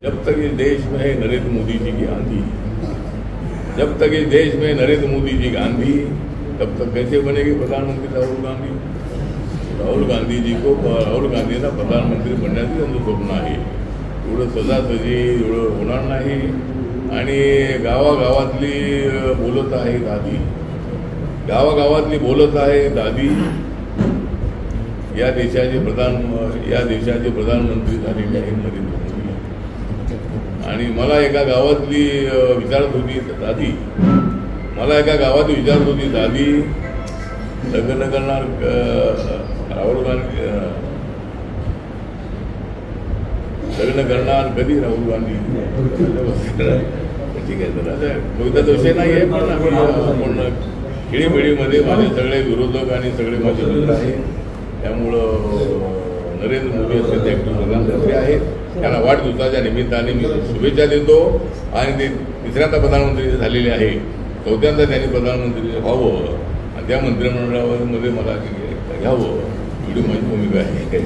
जब तक इस देश में है नरेंद्र मोदी जी की आंधी, जब तक इस देश में नरेंद्र मोदी जी की आंधी, तब तक कैसे बनेगी प्रधानमंत्री राहुल गांधी? राहुल गांधी जी को राहुल गांधींना प्रधानमंत्री बनण्याचं त्यांचं स्वप्न आहे. एवढं सहजासहजी एवढं होणार नाही. आणि गावागावातली बोलत आहे दादी, गावागावातली बोलत आहे दादी. या देशाचे प्रधानमंत्री झालेले आहेत नरेंद्र मोदी. आणि मला एका गावातली विचारत होती दादी, मला एका गावात विचारत होती दादी, लग्न करणार राहुल गांधी, लग्न करणार कधी राहुल गांधी? ठीक आहे, तर कविताचा विषय नाही आहे, पण खेळीमेळीमध्ये माझे सगळे विरोधक आणि सगळे माझे मित्र आहेत. त्यामुळं नरेंद्र मोदी अत्यंत ॲक्टिव्ह प्रधानमंत्री आहेत. त्यांना वाढदिवसाच्या निमित्ताने मी शुभेच्छा देतो. आणि ते तिसऱ्यांदा प्रधानमंत्री झालेले आहे, चौथ्यांदा त्यांनी प्रधानमंत्री व्हावं आणि त्या मंत्रिमंडळामध्ये मला घ्यावं, एवढी माझी भूमिका आहे.